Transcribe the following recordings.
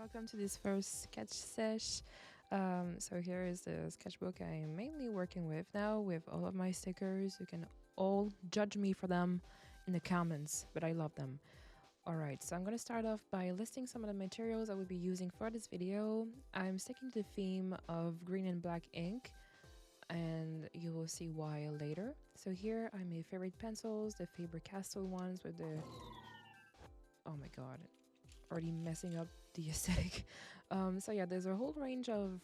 welcome to this first sketch sesh. So here is the sketchbook I am mainly working with now with all of my stickers. You can all judge me for them in the comments, but I love them. Alright, so I'm going to start off by listing some of the materials I will be using for this video. I'm sticking to the theme of green and black ink, and you will see why later. So here I made favorite pencils, the Faber-Castell ones with the... Oh my god, already messing up the aesthetic. So yeah, there's a whole range of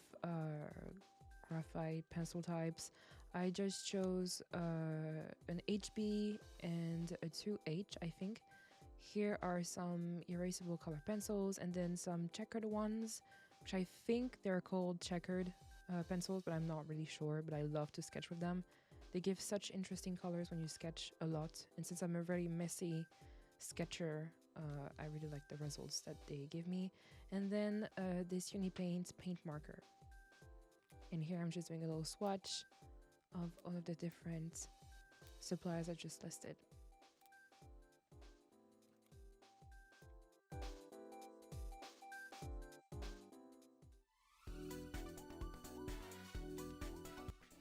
graphite pencil types. I just chose an HB and a 2H, I think. Here are some erasable color pencils and then some checkered ones, which I think they're called checkered pencils, but I'm not really sure, but I love to sketch with them. They give such interesting colors when you sketch a lot, and since I'm a very messy sketcher, I really like the results that they give me. And then this Unipaint paint marker. And here I'm just doing a little swatch of all of the different supplies I just listed.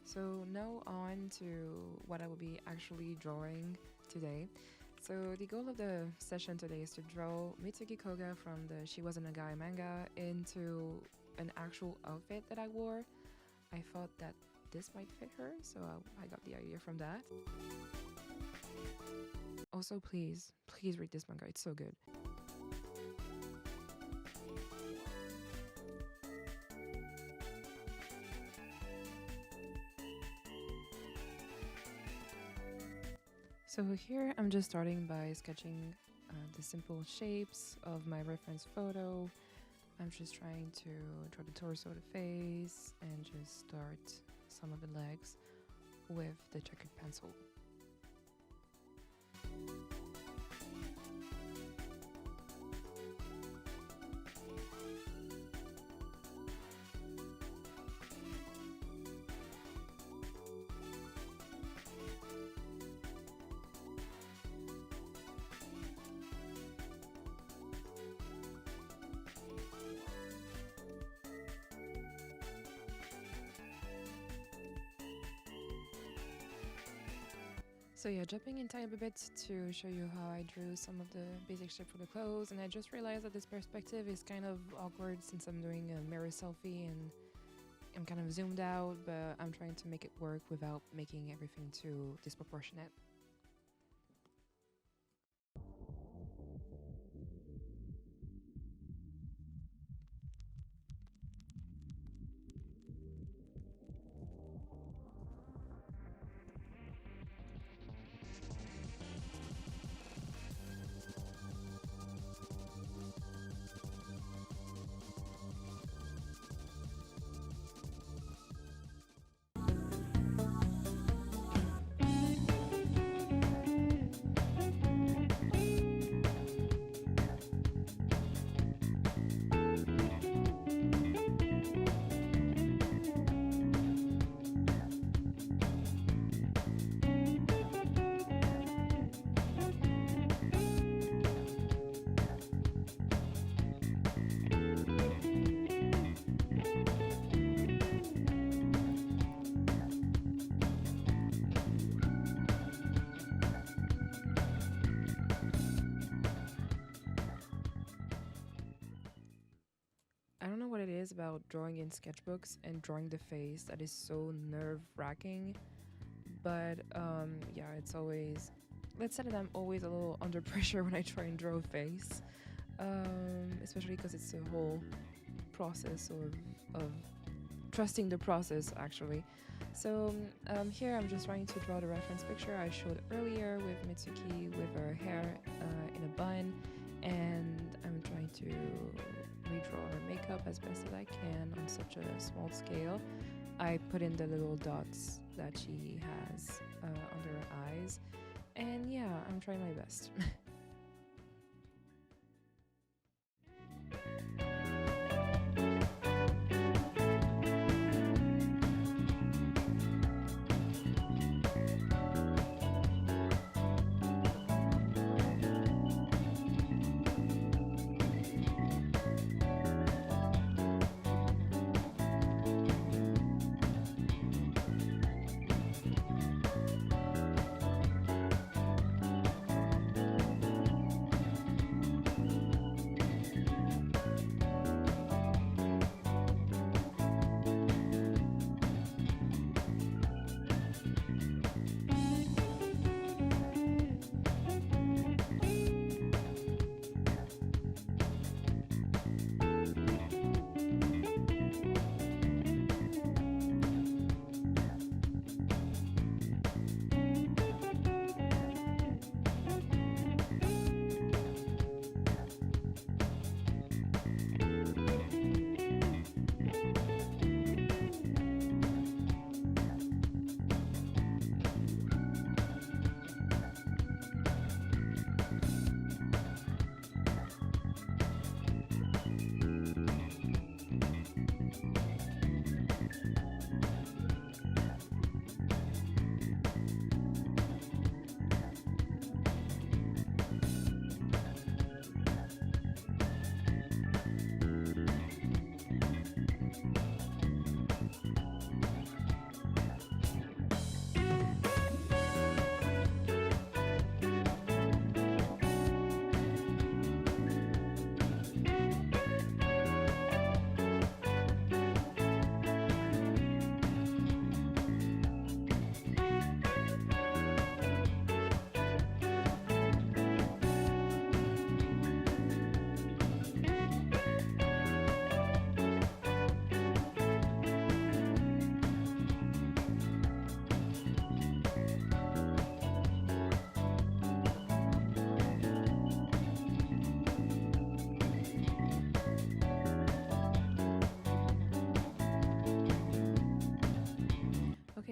So now on to what I will be actually drawing today. So the goal of the session today is to draw Mitsuki Koga from the She Wasn't a Guy manga into an actual outfit that I wore. I thought that this might fit her, so I got the idea from that. Also, please read this manga, it's so good. So here I'm just starting by sketching the simple shapes of my reference photo. I'm just trying to draw the torso, the face, and just start some of the legs with the checkered pencil. So yeah, jumping in time a bit to show you how I drew some of the basic shape for the clothes, and I just realized that this perspective is kind of awkward since I'm doing a mirror selfie and I'm kind of zoomed out, but I'm trying to make it work without making everything too disproportionate. I don't know what it is about drawing in sketchbooks and drawing the face that is so nerve-wracking, but yeah, it's always, let's say that I'm always a little under pressure when I try and draw a face, especially because it's a whole process of trusting the process actually. So here I'm just trying to draw the reference picture I showed earlier with Mitsuki with her hair in a bun, and I'm trying to redraw her makeup as best as I can on such a small scale. I put in the little dots that she has under her eyes, and yeah, I'm trying my best.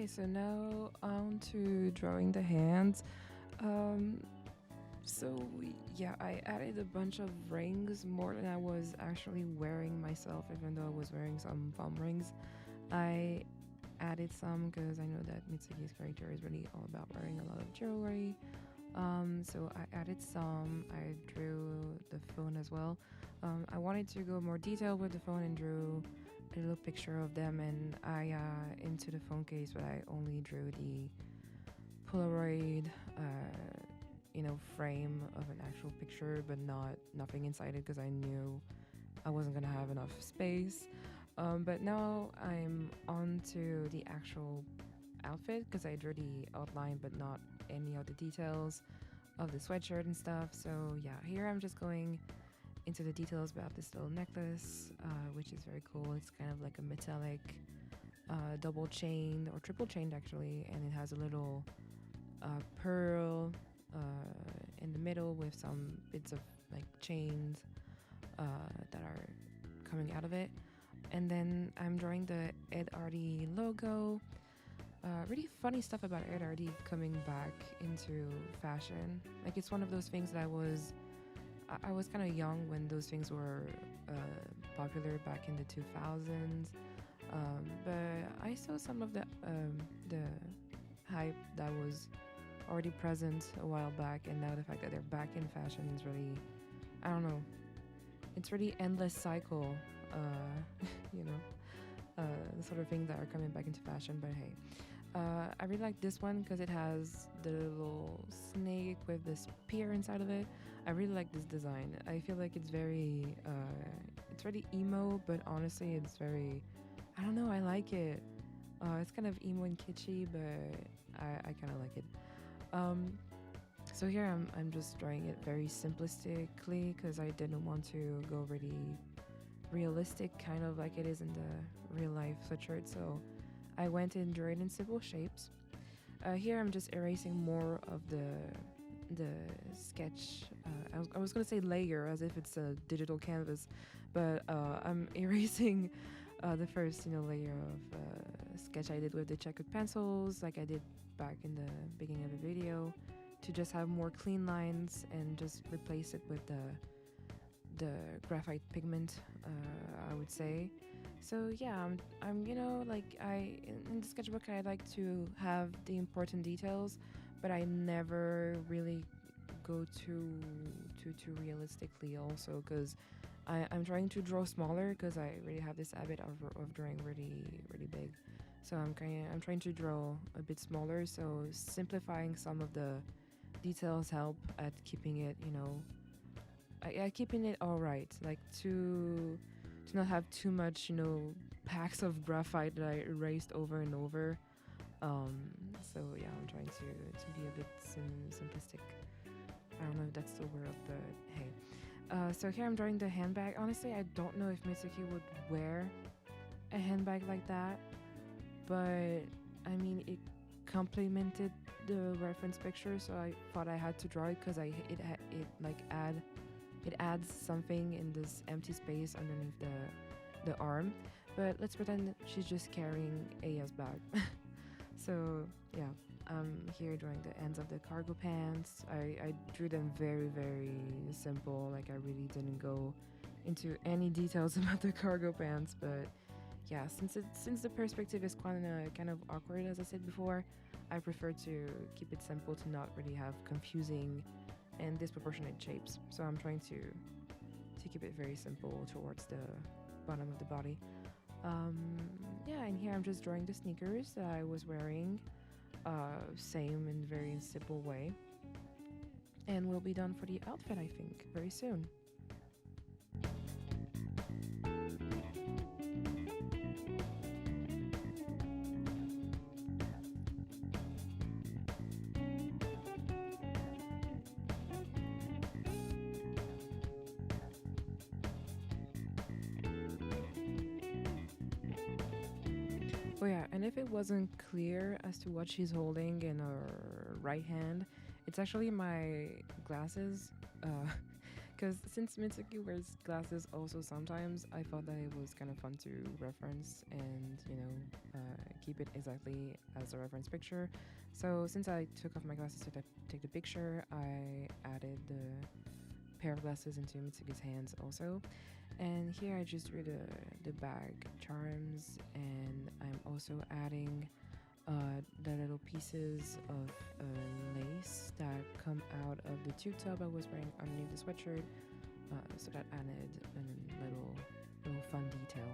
Okay, so now on to drawing the hands. Um, yeah, I added a bunch of rings more than I was actually wearing myself, even though I was wearing some palm rings. I added some because I know that Mitsuki's character is really all about wearing a lot of jewelry. So I added some. I drew the phone as well. I wanted to go more detailed with the phone and drew a little picture of them. And I into the phone case, but I only drew the Polaroid, frame of an actual picture, but nothing inside it because I knew I wasn't gonna have enough space. But now I'm on to the actual outfit because I drew the outline, but not any of the details of the sweatshirt and stuff. So yeah, here I'm just going into the details about this little necklace, which is very cool. It's kind of like a metallic, double chained or triple chained actually, and it has a little pearl in the middle with some bits of like chains that are coming out of it. And then I'm drawing the Ed Hardy logo. Really funny stuff about Ed Hardy coming back into fashion. Like it's one of those things that I was kind of young when those things were popular back in the 2000s. But I saw some of the hype that was already present a while back, and now the fact that they're back in fashion is really, I don't know, it's really endless cycle, you know, the sort of things that are coming back into fashion. But hey, I really like this one because it has the little snake with the spear inside of it. I really like this design. I feel like it's very, it's really emo, but honestly, it's very, I don't know, I like it. It's kind of emo and kitschy, but I kind of like it. So here I'm just drawing it very simplistically because I didn't want to go really realistic, kind of like it is in the real life sweatshirt. So I went and drew it in simple shapes. Here I'm just erasing more of the sketch. I was gonna say layer as if it's a digital canvas, but I'm erasing the first layer of sketch I did with the checkered pencils, like I did back in the beginning of the video, to just have more clean lines and just replace it with the graphite pigment, I would say. So yeah, I'm like in the sketchbook I like to have the important details, but I never really go too realistically also because I'm trying to draw smaller because I really have this habit of drawing really big. So I'm trying to draw a bit smaller. So simplifying some of the details help at keeping it, keeping it all right. Like to not have too much, packs of graphite that I erased over and over. So yeah, I'm trying to be a bit simplistic. I don't know if that's the word, but hey. So here I'm drawing the handbag. Honestly, I don't know if Mitsuki would wear a handbag like that, but I mean it complemented the reference picture, so I thought I had to draw it because it adds something in this empty space underneath the arm. But let's pretend that she's just carrying Aya's bag. So yeah, I'm here drawing the ends of the cargo pants. I drew them very simple. Like I really didn't go into any details about the cargo pants, but yeah, since the perspective is kind of awkward, as I said before, I prefer to keep it simple to not really have confusing and disproportionate shapes. So I'm trying to keep it very simple towards the bottom of the body. Yeah, and here I'm just drawing the sneakers that I was wearing, same in very simple way. And we'll be done for the outfit, I think, very soon. Oh yeah, and if it wasn't clear as to what she's holding in her right hand, it's actually my glasses. Because Because since Mitsuki wears glasses also sometimes, I thought that it was kind of fun to reference and, keep it exactly as a reference picture. So since I took off my glasses to take the picture, I added the pair of glasses into Mitsuki's hands also. And here I just drew the bag charms, and I'm also adding the little pieces of lace that come out of the tube top I was wearing underneath the sweatshirt. So that added a little fun detail.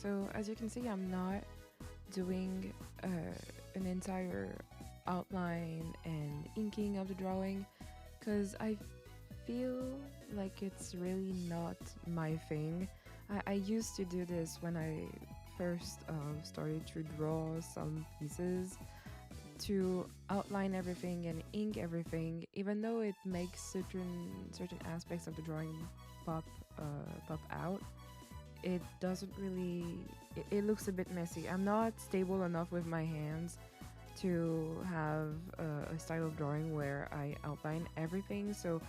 So as you can see, I'm not doing an entire outline and inking of the drawing because I feel like it's really not my thing. I used to do this when I first started to draw some pieces, to outline everything and ink everything, even though it makes certain aspects of the drawing pop pop out. It doesn't really, it looks a bit messy. I'm not stable enough with my hands to have a style of drawing where I outline everything, so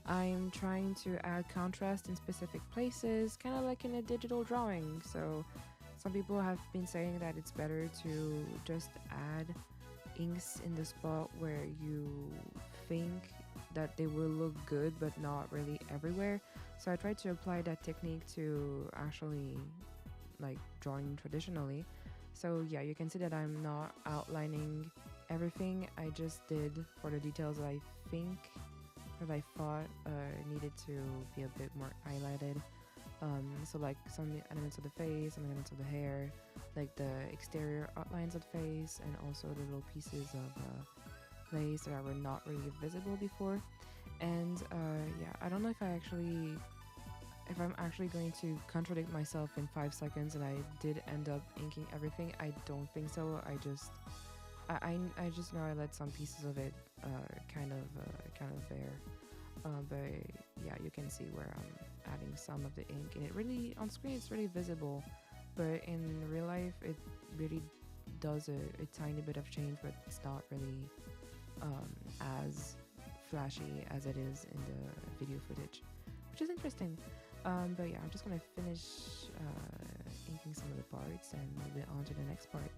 I'm trying to add contrast in specific places, kind of like in a digital drawing. So some people have been saying that it's better to just add inks in the spot where you think that they will look good but not really everywhere. So I tried to apply that technique to actually like drawing traditionally. So yeah, you can see that I'm not outlining everything. I just did for the details that I think that I thought needed to be a bit more highlighted. So like some elements of the face, some elements of the hair, like the exterior outlines of the face, and also the little pieces of lace that were not really visible before. And yeah, I don't know if I'm actually going to contradict myself in 5 seconds and I did end up inking everything. I don't think so. I just know I let some pieces of it kind of there. But yeah, you can see where I'm adding some of the ink, and it really, on screen it's really visible, but in real life it really does a tiny bit of change, but it's not really as flashy as it is in the video footage, which is interesting. But yeah, I'm just gonna finish inking some of the parts and move it on to the next part.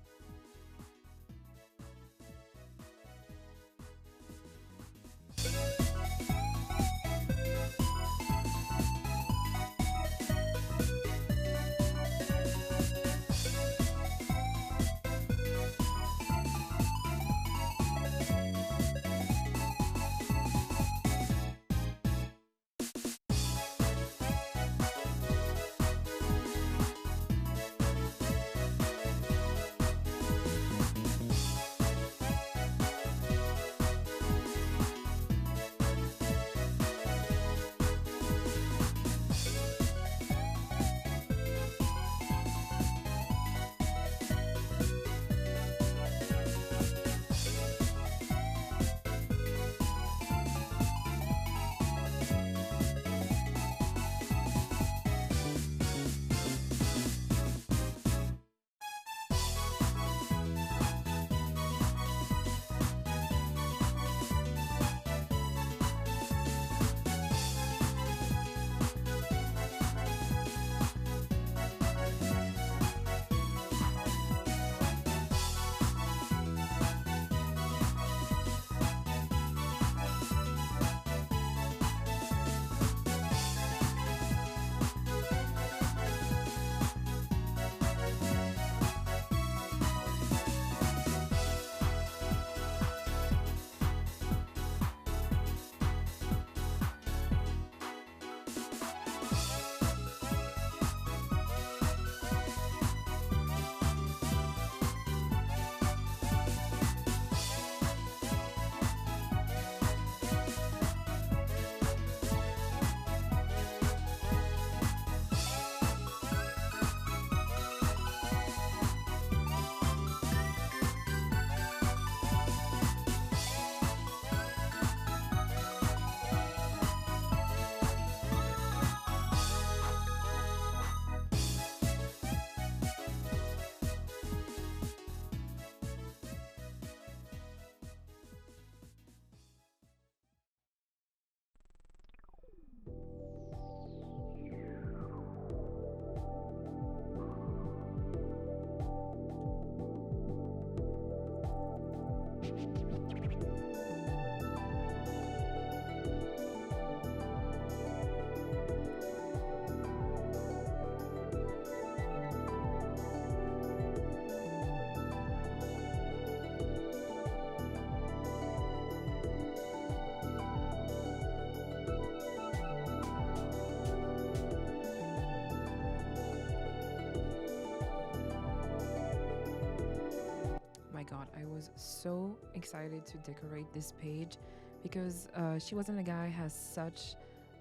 so excited to decorate this page because She Wasn't a Guy has such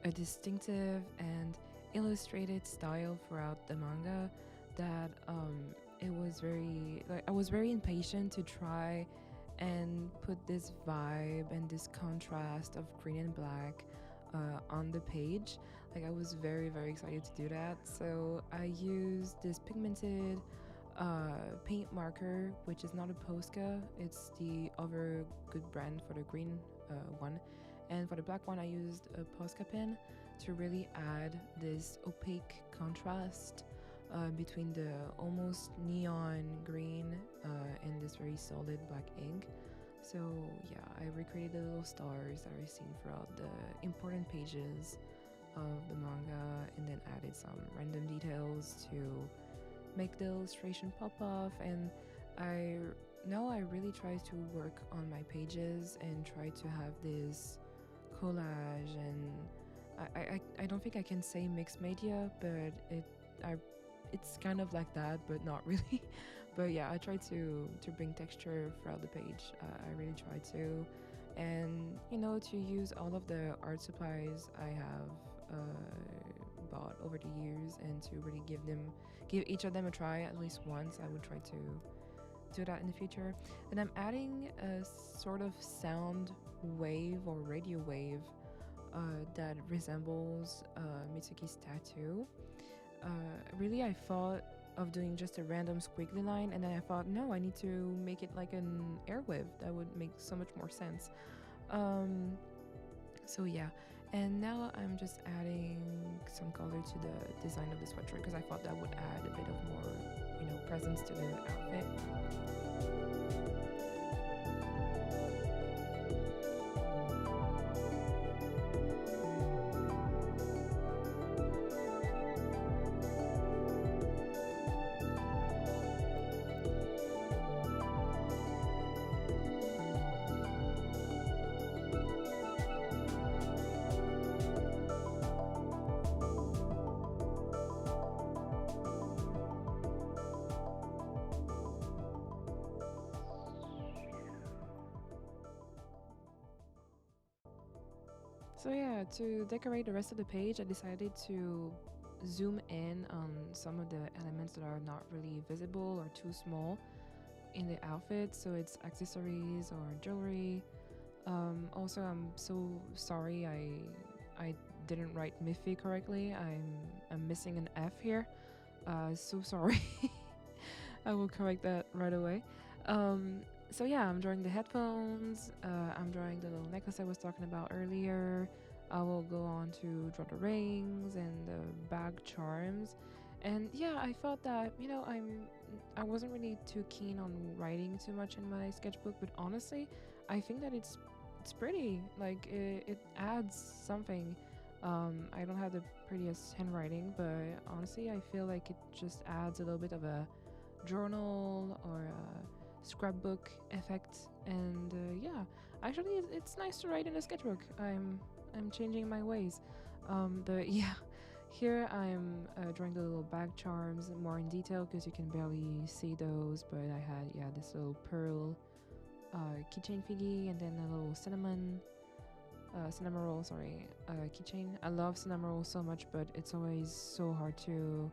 a distinctive and illustrated style throughout the manga that it was very like I was very impatient to try and put this vibe and this contrast of green and black on the page. Like I was very excited to do that. So I used this pigmented paint marker, which is not a Posca. It's the other good brand for the green one. And for the black one, I used a Posca pen to really add this opaque contrast between the almost neon green and this very solid black ink. So yeah, I recreated the little stars that are seen throughout the important pages of the manga, and then added some random details to make the illustration pop off. And I now I really try to work on my pages and try to have this collage, and I don't think I can say mixed media, but it's kind of like that, but not really. But yeah, I try to bring texture throughout the page. I really try to, and to use all of the art supplies I have bought over the years, and to really give each of them a try at least once. I would try to do that in the future. And I'm adding a sort of sound wave or radio wave that resembles Mitsuki's tattoo. Really, I thought of doing just a random squiggly line, and then I thought, no, I need to make it like an airwave. That would make so much more sense. So yeah, and now I'm just adding some color to the design of the sweatshirt because I thought that would add a bit of more, presence to the outfit. So yeah, to decorate the rest of the page, I decided to zoom in on some of the elements that are not really visible or too small in the outfit. So it's accessories or jewelry. Also, I'm so sorry I didn't write Miffy correctly. I'm missing an F here. So sorry. I will correct that right away. So yeah, I'm drawing the headphones. I'm drawing the little necklace I was talking about earlier. I will go on to draw the rings and the bag charms. And yeah, I felt that I wasn't really too keen on writing too much in my sketchbook, but honestly, I think that it's pretty. Like it adds something. I don't have the prettiest handwriting, but honestly, I feel like it just adds a little bit of a journal or a scrapbook effect. And yeah, actually it's nice to write in a sketchbook. I'm changing my ways. But yeah, here I'm drawing the little bag charms more in detail because you can barely see those, but I had this little pearl keychain figgy, and then a little cinnamon roll, keychain. I love cinnamon roll so much, but it's always so hard to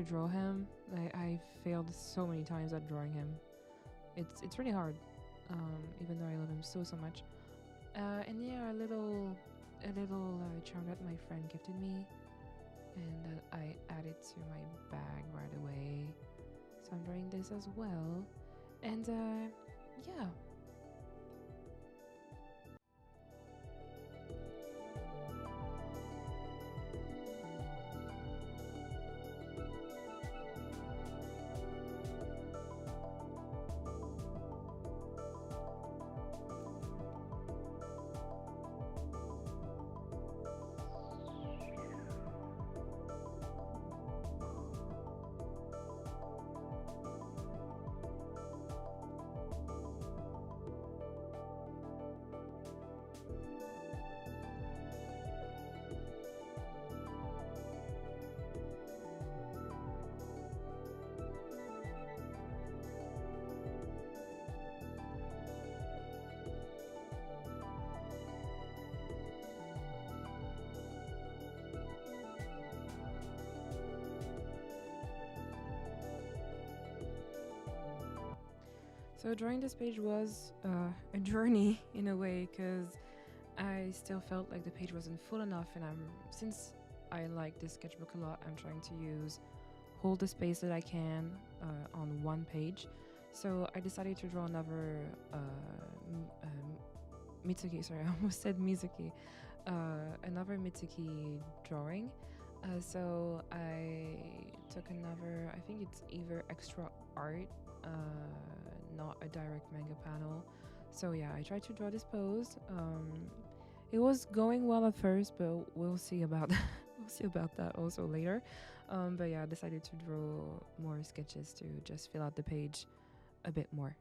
draw him. I failed so many times at drawing him. It's really hard, even though I love him so much. And yeah, a little charm that my friend gifted me, and that I added to my bag right away. So I'm drawing this as well, and yeah. So drawing this page was a journey in a way, because I still felt like the page wasn't full enough, and since I like this sketchbook a lot, I'm trying to hold the space that I can on one page. So I decided to draw another Mitsuki. Sorry, I almost said Mizuki. Another Mitsuki drawing. So I took another. I think it's either extra art, not a direct manga panel. So yeah, I tried to draw this pose. It was going well at first, but we'll see about we'll see about that also later. But yeah, I decided to draw more sketches to just fill out the page a bit more.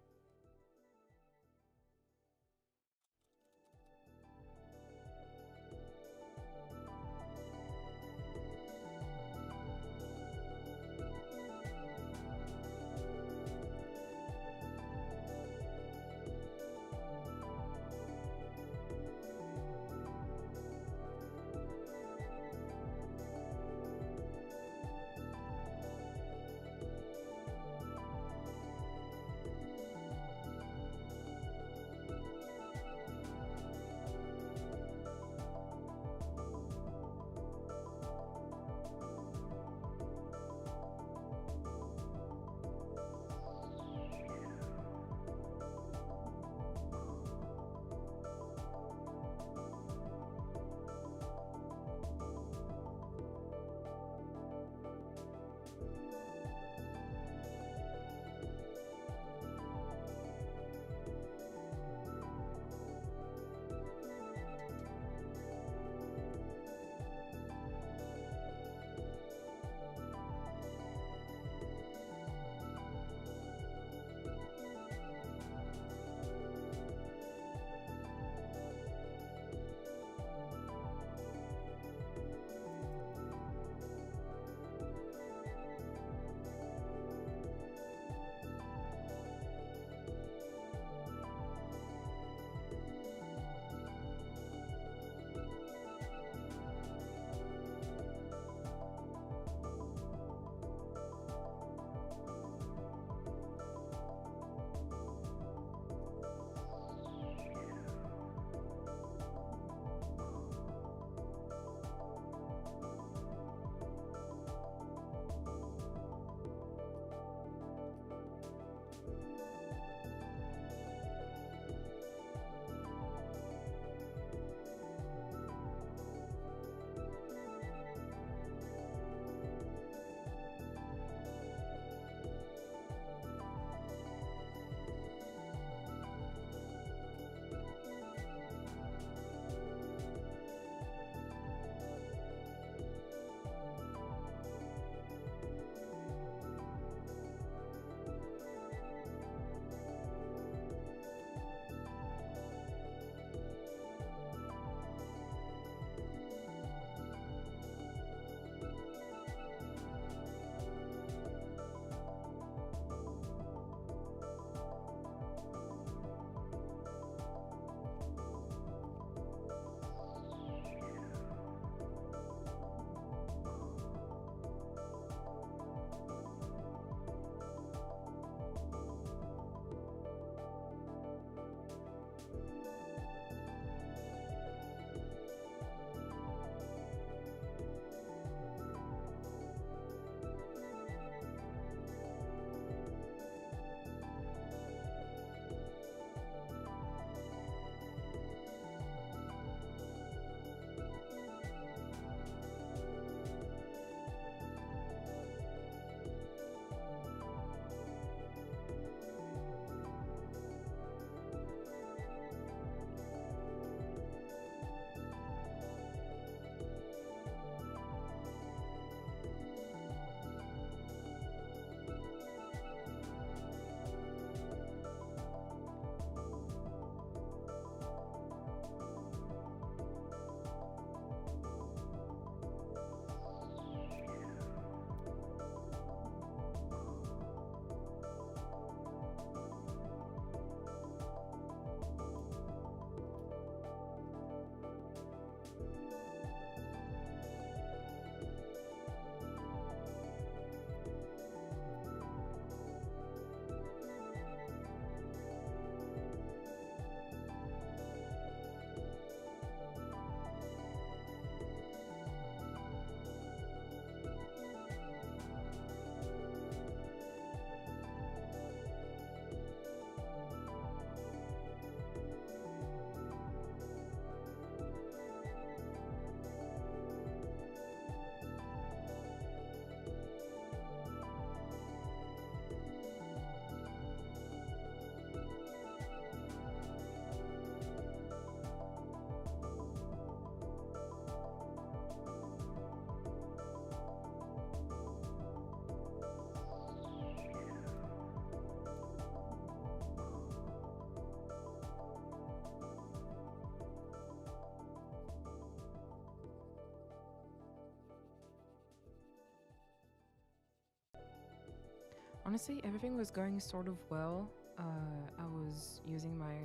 Honestly, everything was going sort of well. I was using my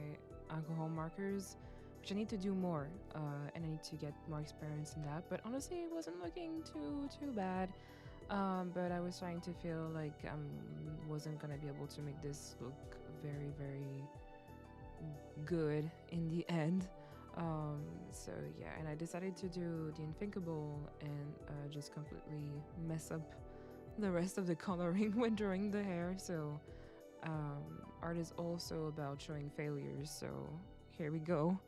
alcohol markers, which I need to do more, and I need to get more experience in that. But honestly, it wasn't looking too bad. But I was trying to feel like I wasn't gonna be able to make this look very good in the end. Um, so yeah, and I decided to do the unthinkable and just completely mess up the rest of the coloring when drawing the hair. So art is also about showing failures. So here we go.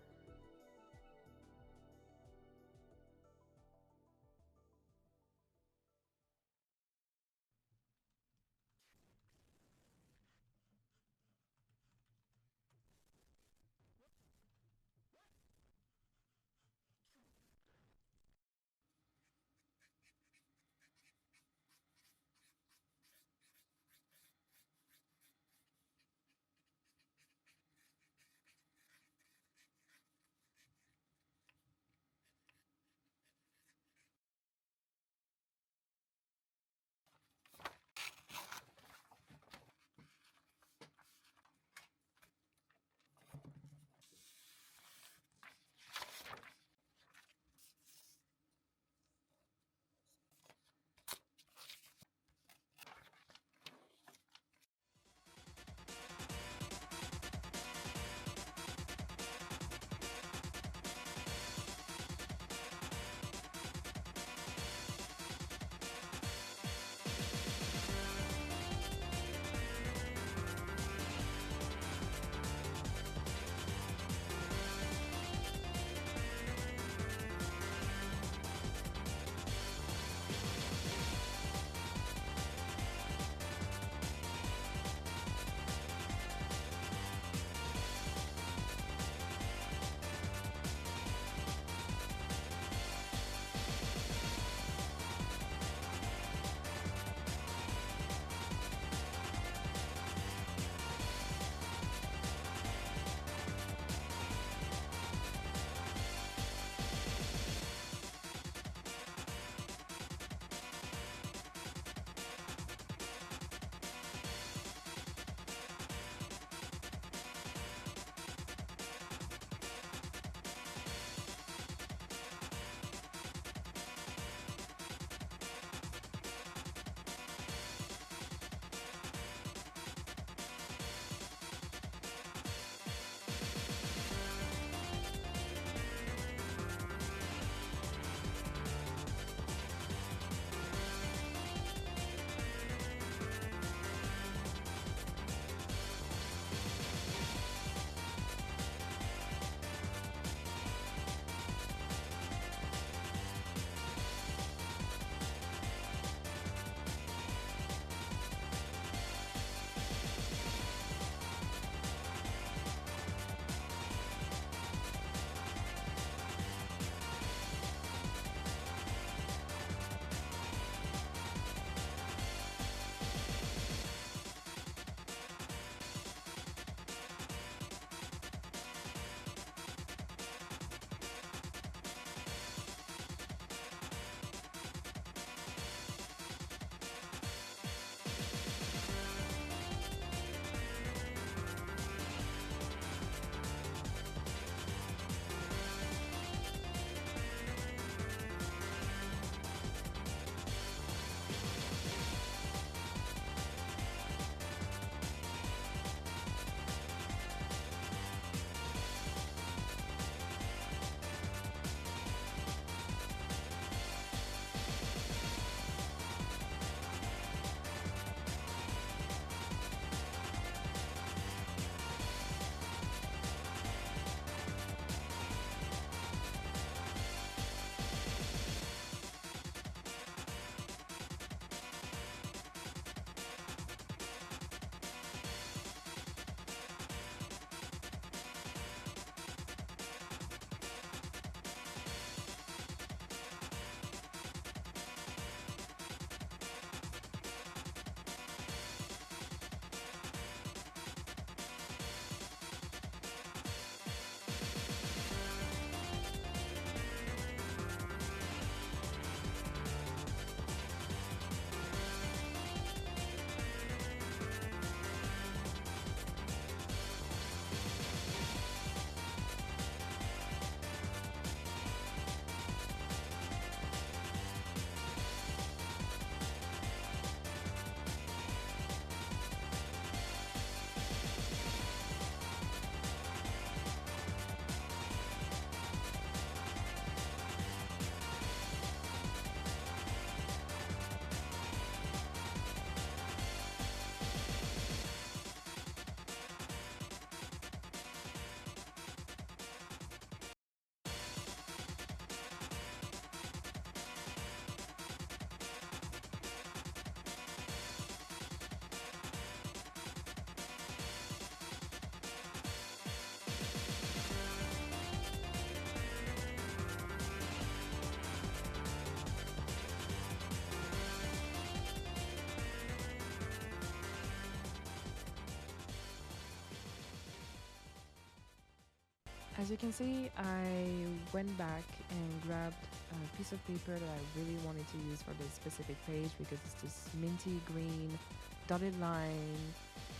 as you can see, I went back and grabbed a piece of paper that I really wanted to use for this specific page because it's this minty green dotted line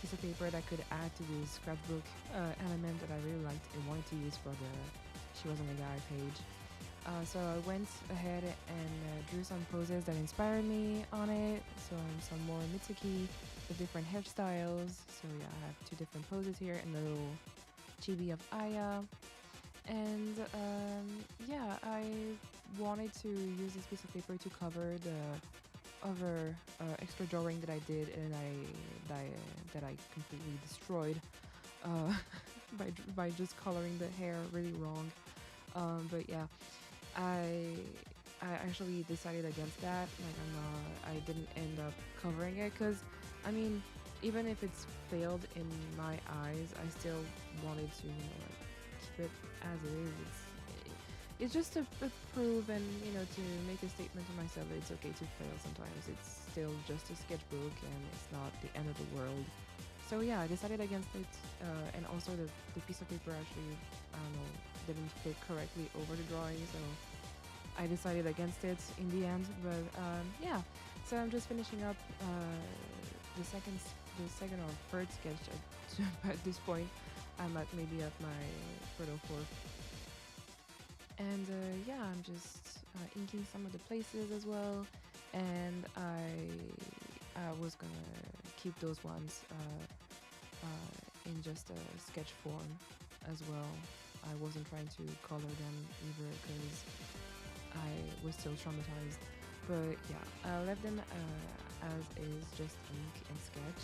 piece of paper that could add to the sketchbook element that I really liked and wanted to use for the She Was on the Guy page. So I went ahead and drew some poses that inspired me on it. So some more Mitsuki with different hairstyles. So yeah, I have two different poses here and a little chibi of Aya. And yeah, I wanted to use this piece of paper to cover the other extra drawing that I did and that I completely destroyed uh, by just coloring the hair really wrong. But yeah, I I actually decided against that. Like I didn't end up covering it because I mean, even if it's failed in my eyes, I still wanted to like keep it as it is. It's just to prove and to make a statement to myself that it's okay to fail sometimes. It's still just a sketchbook and it's not the end of the world. So yeah, I decided against it, and also the piece of paper actually, I don't know, didn't fit correctly over the drawing, so I decided against it in the end. But yeah, so I'm just finishing up the second or third sketch at this point. I'm at maybe at my third or fourth. And yeah, I'm just inking some of the places as well, and I was gonna keep those ones in just a sketch form as well. I wasn't trying to color them either because I was still traumatized. But yeah, I left them as is, just ink and sketch.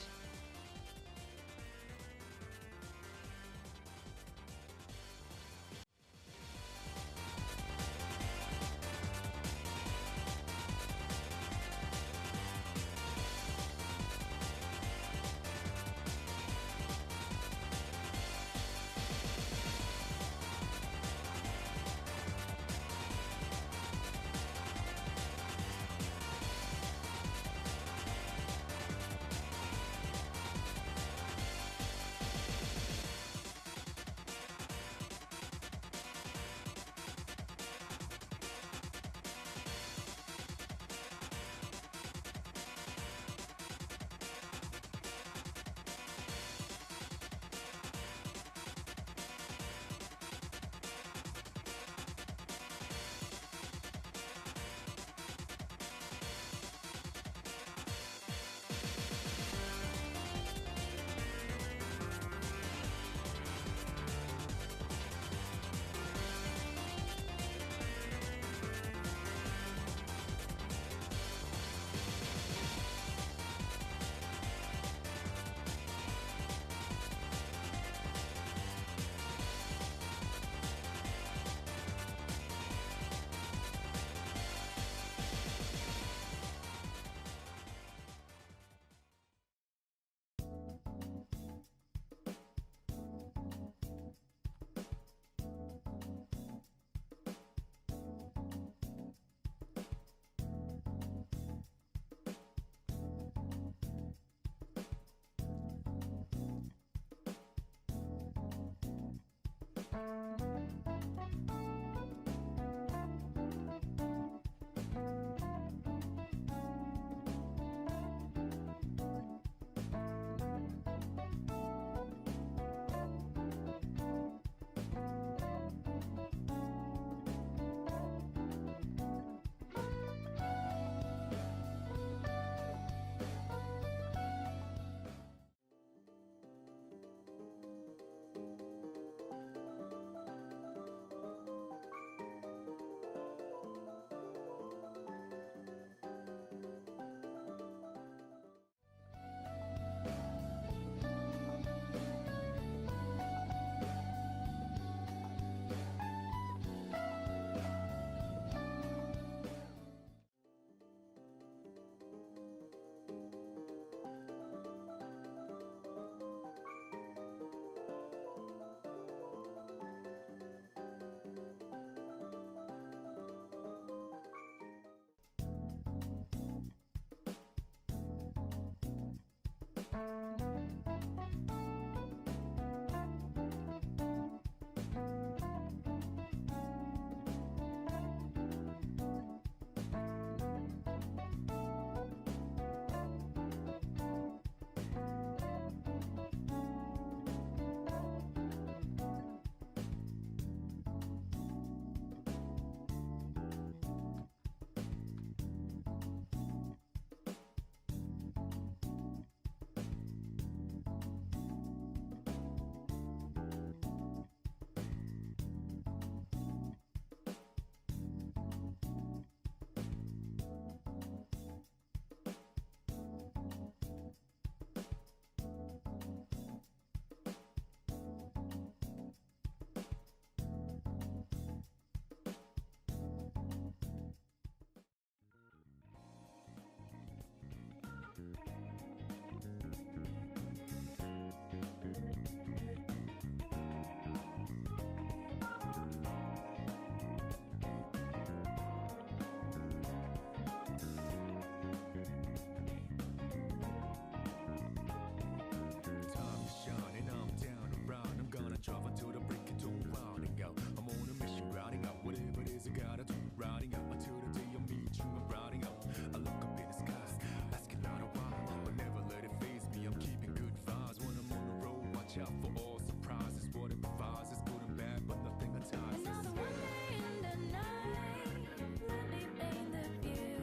out for all surprises. What it provides is good and bad, but nothing entices. Another one day in the night, let me paint the view,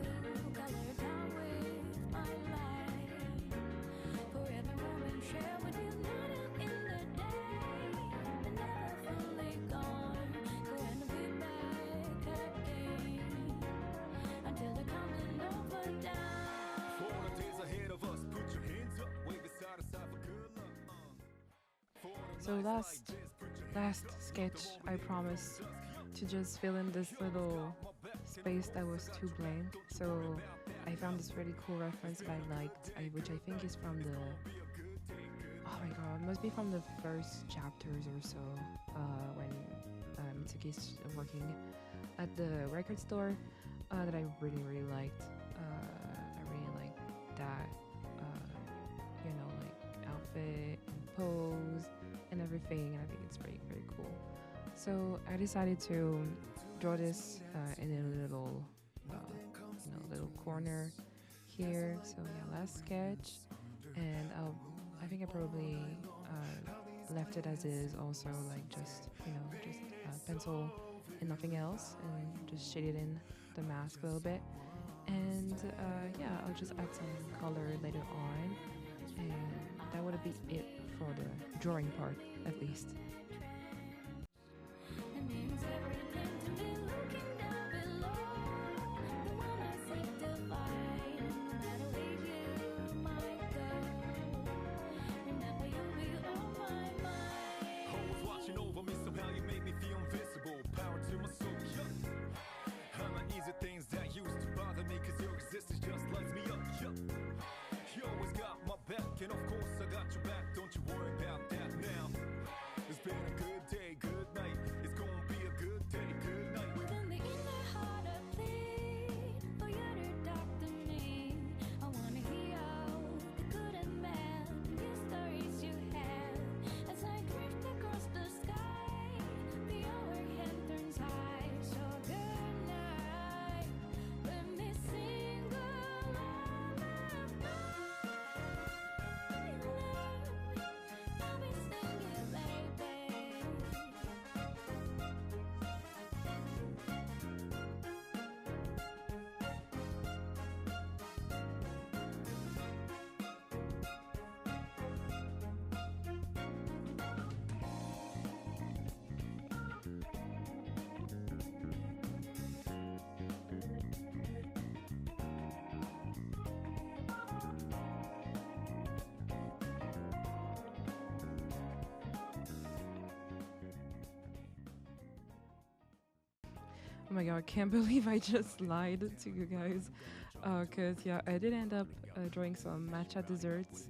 color down with my light. For every moment share with you, not in the day, but never fully gone. Going to be back again until the coming over down. For all the days ahead of us, put your hands up, wave it side to side for good luck. So last sketch, I promised to just fill in this little space that was too blank. So I found this really cool reference that I liked, which I think is from the, oh my god, it must be from the first chapters or so, when Mitsuki's working at the record store, that I really, really liked. I really liked that, like outfit and pose and everything, and I think it's very, very cool. So I decided to draw this in a little, little corner here. So yeah, last sketch, and I think I probably left it as is. Also, like just pencil and nothing else, and just shaded in the mask a little bit. And yeah, I'll just add some color later on, and that would be it for the drawing part, at least. It means everything to me looking down below. The one I seek to find, no matter where you might go. Remember you'll be on my mind. Always watching over me, somehow you make me feel invisible. Power to my soul, yeah. I'm not easy things that used to bother me, cause your existence just lights me up, yeah. You always got my back, and of course I got your back, don't you worry about that now. It's been a good day, good night. It's gonna be a good day, good night. Within the inner heart I plead for you to talk to me. I wanna hear the good and bad, the stories you had. As I drift across the sky, the overhead turns high. So good night, let me sing a lullaby. I'll be singing, baby. Oh my god, I can't believe I just lied to you guys. Cause yeah, I did end up drawing some matcha desserts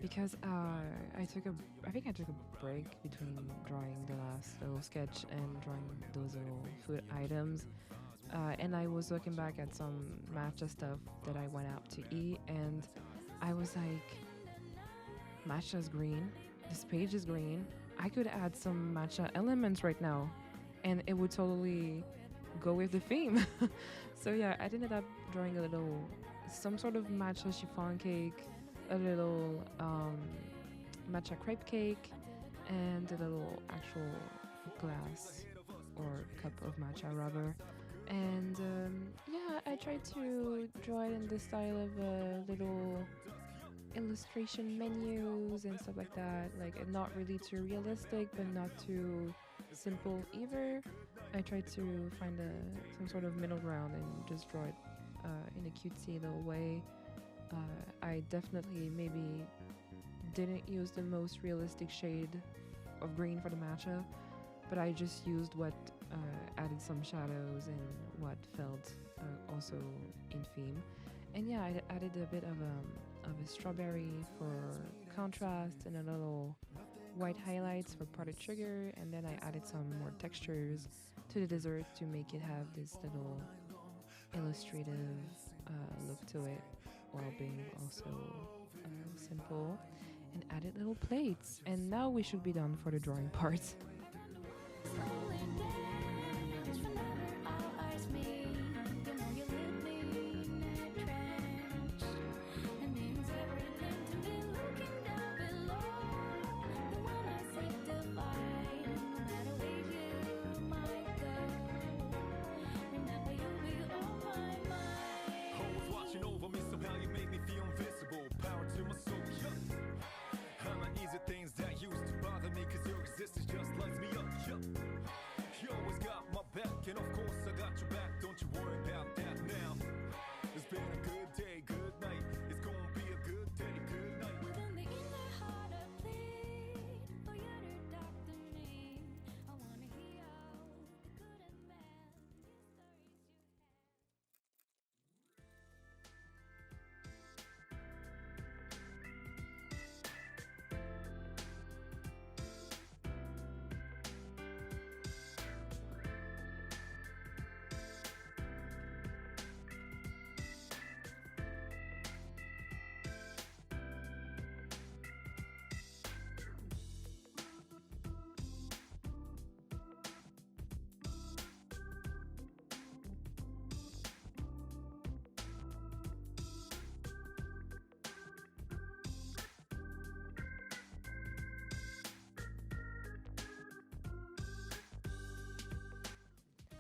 because I think I took a break between drawing the last little sketch and drawing those little food items. And I was looking back at some matcha stuff that I went out to eat, and I was like, matcha's green, this page is green, I could add some matcha elements right now, and it would totally go with the theme. So yeah, I ended up drawing some sort of matcha chiffon cake, a little matcha crepe cake, and a little actual glass or cup of matcha rather. And yeah, I tried to draw it in the style of little illustration menus and stuff like that, like not really too realistic but not too simple either. I tried to find some sort of middle ground and just draw it in a cutesy little way. I definitely maybe didn't use the most realistic shade of green for the matcha, but I just used what added some shadows and what felt also in theme. And yeah, I added a bit of a strawberry for contrast and a little white highlights for powdered sugar, and then I added some more textures to the dessert to make it have this little illustrative look to it while being also simple, and added little plates. And now we should be done for the drawing part. Slowly dance whenever our eyes meet. You know you leave me in a trance. It means everything to me looking down below. The one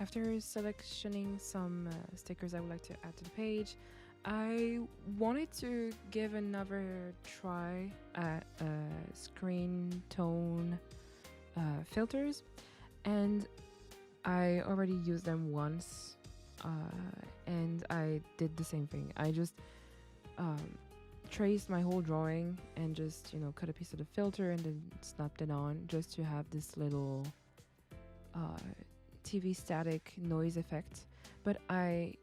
After selectioning some stickers I would like to add to the page, I wanted to give another try at screen tone filters, and I already used them once, and I did the same thing. I just um, traced my whole drawing and just cut a piece of the filter and then snapped it on just to have this little uh, TV static noise effect. But I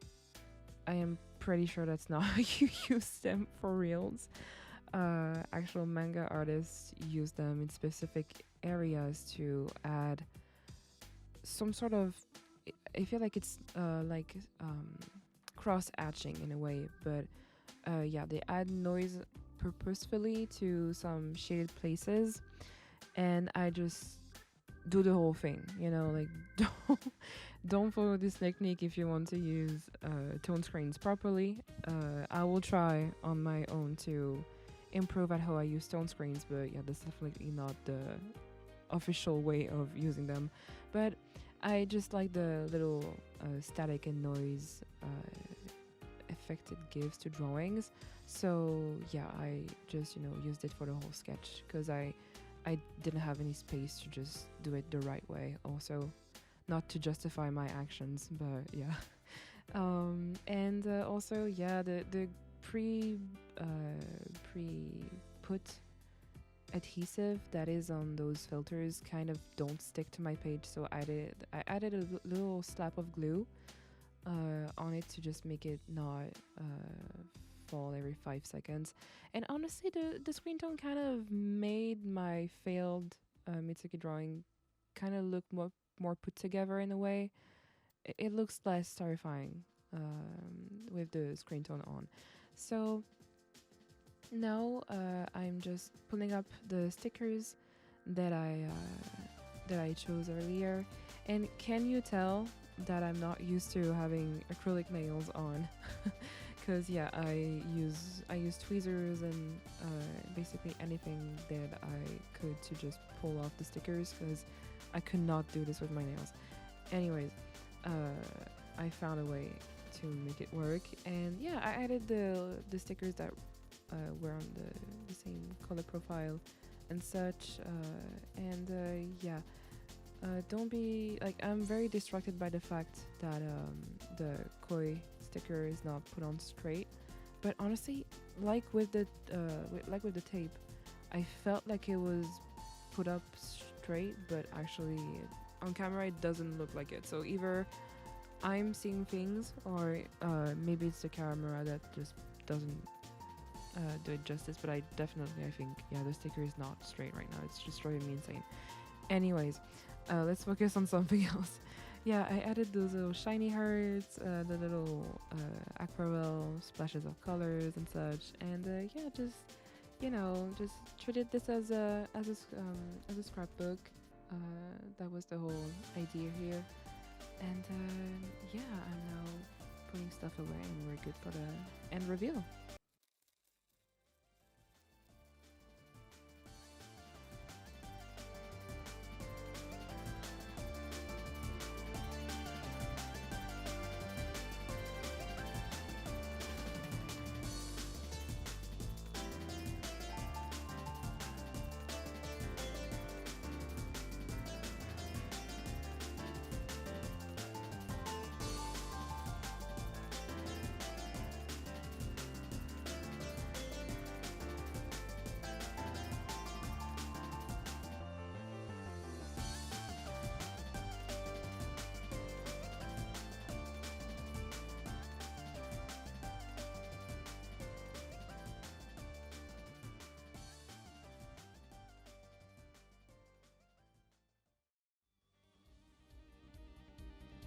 am pretty sure that's not how you use them for reals. Actual manga artists use them in specific areas to add some sort of. I feel like it's cross hatching in a way, but yeah, they add noise purposefully to some shaded places, and I just do the whole thing. Like don't follow this technique if you want to use tone screens properly. I will try on my own to improve at how I use tone screens, but yeah, that's definitely not the official way of using them. But I just like the little static and noise effect it gives to drawings. So yeah, I just used it for the whole sketch because I didn't have any space to just do it the right way. Also, not to justify my actions, but yeah. And also, yeah, the put adhesive that is on those filters kind of don't stick to my page, so I added a little slap of glue on it to just make it not fall every 5 seconds. And honestly, the screen tone kind of made my failed Mitsuki drawing kind of look more put together in a way. It looks less terrifying with the screen tone on. So now I'm just pulling up the stickers that I chose earlier, and can you tell that I'm not used to having acrylic nails on? Because yeah, I use tweezers and basically anything that I could to just pull off the stickers, because I could not do this with my nails. Anyways, I found a way to make it work, and yeah, I added the stickers that were on the same color profile and such, and yeah, don't be like, I'm very distracted by the fact that the koi sticker is not put on straight, but honestly, like with the tape, I felt like it was put up straight, but actually on camera it doesn't look like it. So either I'm seeing things, or maybe it's the camera that just doesn't do it justice. But I think, yeah, the sticker is not straight right now. It's just driving me insane. Anyways, let's focus on something else. Yeah, I added those little shiny hearts, the little aquarelle splashes of colors and such, and yeah, just treated this as a scrapbook. That was the whole idea here, and yeah, I'm now putting stuff away, and we're good for the end reveal.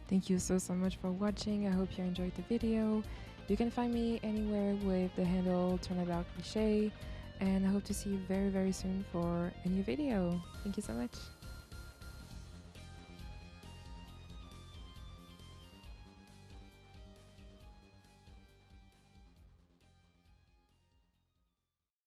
Thank you so much for watching. I hope you enjoyed the video. You can find me anywhere with the handle tunaboutcliche, and I hope to see you very soon for a new video. Thank you so much.